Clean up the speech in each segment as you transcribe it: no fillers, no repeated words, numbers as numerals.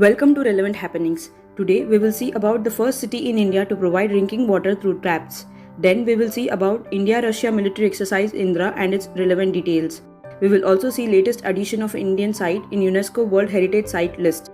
Welcome to Relevant Happenings. Today we will see about the first city in India to provide drinking water through taps. Then we will see about India-Russia military exercise Indra and its relevant details. We will also see latest addition of Indian site in UNESCO World Heritage Site list.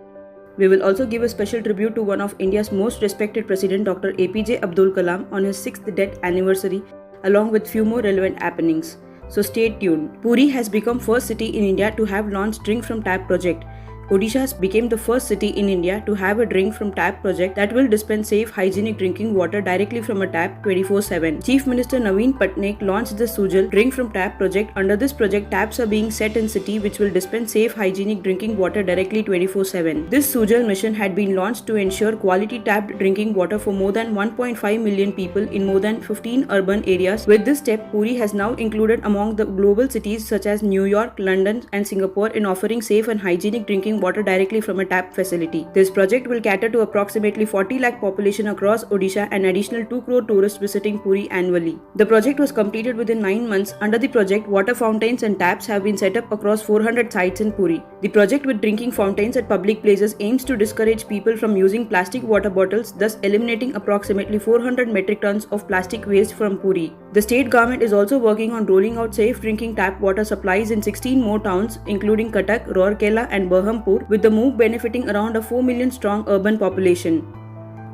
We will also give a special tribute to one of India's most respected President Dr. APJ Abdul Kalam on his 6th death anniversary along with few more relevant happenings. So stay tuned. Puri has become first city in India to have launched Drink from Tap project. Odisha became the first city in India to have a drink from tap project that will dispense safe hygienic drinking water directly from a tap 24/7. Chief Minister Naveen Patnaik launched the Sujal Drink from Tap project. Under this project, taps are being set in city which will dispense safe hygienic drinking water directly 24/7. This Sujal mission had been launched to ensure quality tapped drinking water for more than 1.5 million people in more than 15 urban areas. With this step, Puri has now included among the global cities such as New York, London and Singapore in offering safe and hygienic drinking water directly from a tap facility. This project will cater to approximately 40 lakh population across Odisha and additional 2 crore tourists visiting Puri annually. The project was completed within 9 months. Under the project, water fountains and taps have been set up across 400 sites in Puri. The project with drinking fountains at public places aims to discourage people from using plastic water bottles, thus eliminating approximately 400 metric tons of plastic waste from Puri. The state government is also working on rolling out safe drinking tap water supplies in 16 more towns including Cuttack, Rourkela and Berhampur, with the move benefiting around a 4 million strong urban population.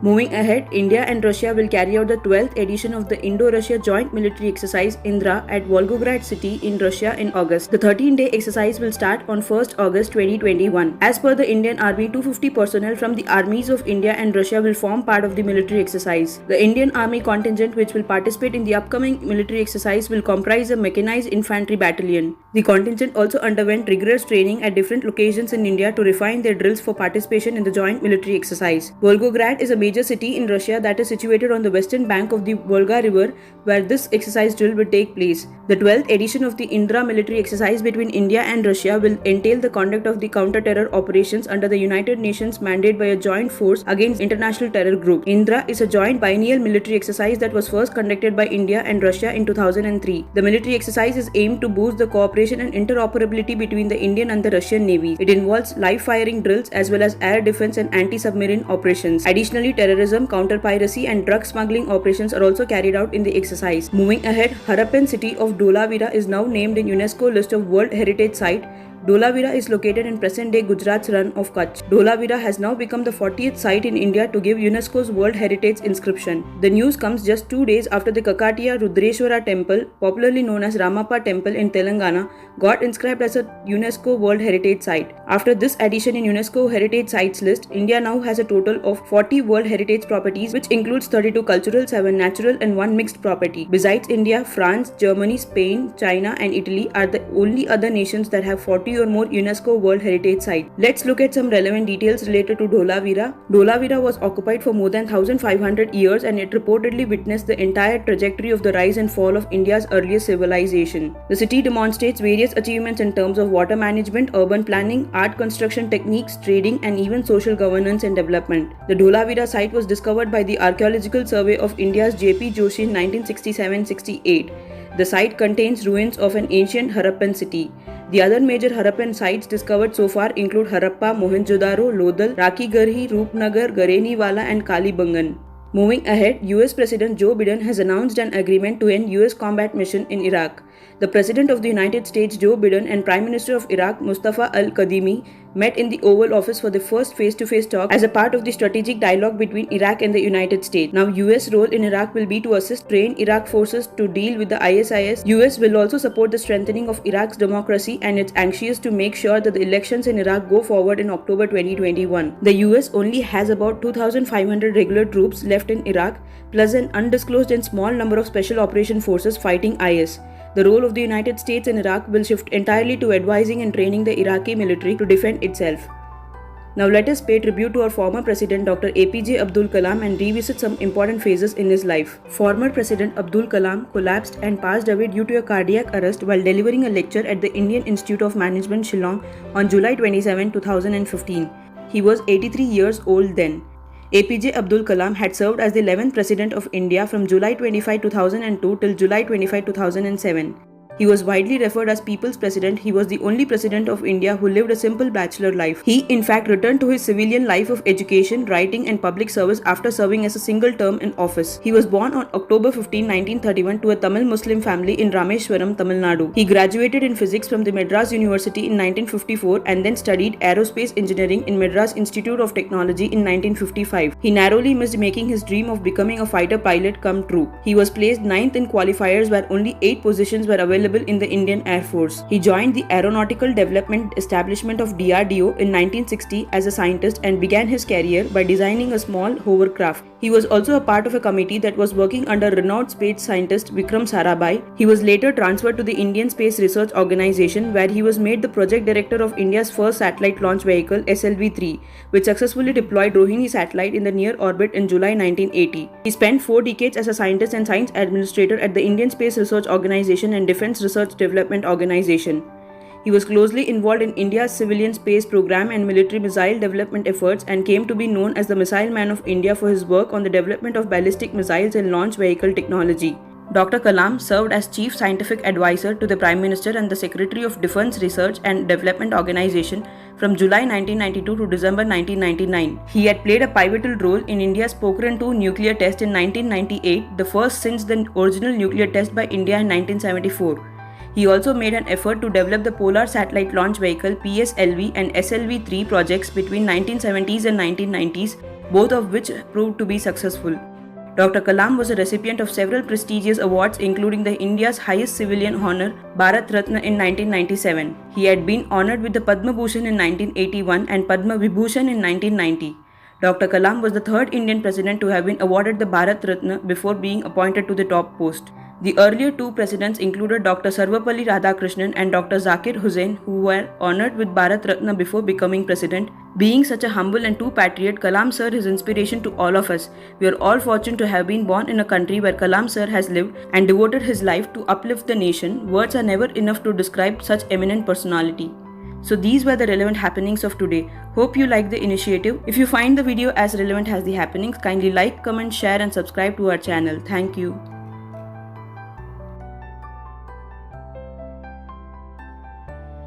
Moving ahead, India and Russia will carry out the 12th edition of the Indo-Russia Joint Military Exercise Indra at Volgograd city in Russia in August. The 13-day exercise will start on 1st August 2021. As per the Indian Army, 250 personnel from the armies of India and Russia will form part of the military exercise. The Indian Army contingent which will participate in the upcoming military exercise will comprise a mechanized infantry battalion. The contingent also underwent rigorous training at different locations in India to refine their drills for participation in the joint military exercise. Volgograd is a major city in Russia that is situated on the western bank of the Volga River where this exercise drill will take place. The 12th edition of the Indra military exercise between India and Russia will entail the conduct of the counter-terror operations under the United Nations mandate by a joint force against international terror group. Indra is a joint biennial military exercise that was first conducted by India and Russia in 2003. The military exercise is aimed to boost the cooperation and interoperability between the Indian and the Russian navies. It involves live firing drills as well as air defense and anti-submarine operations. Additionally, terrorism, counter-piracy and drug smuggling operations are also carried out in the exercise. Moving ahead, Harappan city of Dholavira is now named in UNESCO list of World Heritage Site. Dholavira is located in present-day Gujarat's run of Kutch. Dholavira has now become the 40th site in India to give UNESCO's World Heritage inscription. The news comes just 2 days after the Kakatiya Rudreshwara temple, popularly known as Ramappa temple in Telangana, got inscribed as a UNESCO World Heritage Site. After this addition in UNESCO Heritage Sites list, India now has a total of 40 World Heritage properties which includes 32 cultural, 7 natural and 1 mixed property. Besides India, France, Germany, Spain, China and Italy are the only other nations that have 40 or more UNESCO World Heritage Sites. Let's look at some relevant details related to Dholavira. Dholavira was occupied for more than 1500 years and it reportedly witnessed the entire trajectory of the rise and fall of India's earliest civilization. The city demonstrates various achievements in terms of water management, urban planning, art construction techniques, trading and even social governance and development. The Dholavira site was discovered by the Archaeological Survey of India's J.P. Joshi in 1967-68. The site contains ruins of an ancient Harappan city. The other major Harappan sites discovered so far include Harappa, Mohenjo-daro, Lodhal, Rakhigarhi, Roopnagar, Gareniwala and Kalibangan. Moving ahead, US President Joe Biden has announced an agreement to end US combat mission in Iraq. The President of the United States Joe Biden and Prime Minister of Iraq Mustafa al-Kadhimi met in the Oval Office for the first face-to-face talk as a part of the strategic dialogue between Iraq and the United States. Now, US role in Iraq will be to assist train Iraq forces to deal with the ISIS. US will also support the strengthening of Iraq's democracy and it's anxious to make sure that the elections in Iraq go forward in October 2021. The US only has about 2,500 regular troops left in Iraq, plus an undisclosed and small number of special operation forces fighting IS. The role of the United States in Iraq will shift entirely to advising and training the Iraqi military to defend itself. Now let us pay tribute to our former President Dr. APJ Abdul Kalam and revisit some important phases in his life. Former President Abdul Kalam collapsed and passed away due to a cardiac arrest while delivering a lecture at the Indian Institute of Management, Shillong on July 27, 2015. He was 83 years old then. APJ Abdul Kalam had served as the 11th President of India from July 25, 2002 till July 25, 2007. He was widely referred as People's President. He was the only president of India who lived a simple bachelor life. He, in fact, returned to his civilian life of education, writing, and public service after serving as a single term in office. He was born on October 15, 1931 to a Tamil Muslim family in Rameswaram, Tamil Nadu. He graduated in physics from the Madras University in 1954 and then studied aerospace engineering in Madras Institute of Technology in 1955. He narrowly missed making his dream of becoming a fighter pilot come true. He was placed 9th in qualifiers where only 8 positions were available in the Indian Air Force. He joined the Aeronautical Development Establishment of DRDO in 1960 as a scientist and began his career by designing a small hovercraft. He was also a part of a committee that was working under renowned space scientist Vikram Sarabhai. He was later transferred to the Indian Space Research Organisation, where he was made the project director of India's first satellite launch vehicle SLV-3, which successfully deployed Rohini satellite in the near orbit in July 1980. He spent 4 decades as a scientist and science administrator at the Indian Space Research Organisation and Defence Research Development Organisation. He was closely involved in India's civilian space program and military missile development efforts and came to be known as the Missile Man of India for his work on the development of ballistic missiles and launch vehicle technology. Dr. Kalam served as Chief Scientific Advisor to the Prime Minister and the Secretary of Defence Research and Development Organisation from July 1992 to December 1999. He had played a pivotal role in India's Pokhran-2 nuclear test in 1998, the first since the original nuclear test by India in 1974. He also made an effort to develop the Polar Satellite Launch Vehicle PSLV and SLV-3 projects between 1970s and 1990s, both of which proved to be successful. Dr. Kalam was a recipient of several prestigious awards, including the India's highest civilian honor, Bharat Ratna, in 1997. He had been honored with the Padma Bhushan in 1981 and Padma Vibhushan in 1990. Dr. Kalam was the third Indian president to have been awarded the Bharat Ratna before being appointed to the top post. The earlier 2 presidents included Dr. Sarvapalli Radhakrishnan and Dr. Zakir Hussain, who were honored with Bharat Ratna before becoming president. Being such a humble and true patriot, Kalam Sir is inspiration to all of us. We are all fortunate to have been born in a country where Kalam Sir has lived and devoted his life to uplift the nation. Words are never enough to describe such eminent personality. So these were the relevant happenings of today. Hope you like the initiative. If you find the video as relevant as the happenings, kindly like, comment, share and subscribe to our channel. Thank you.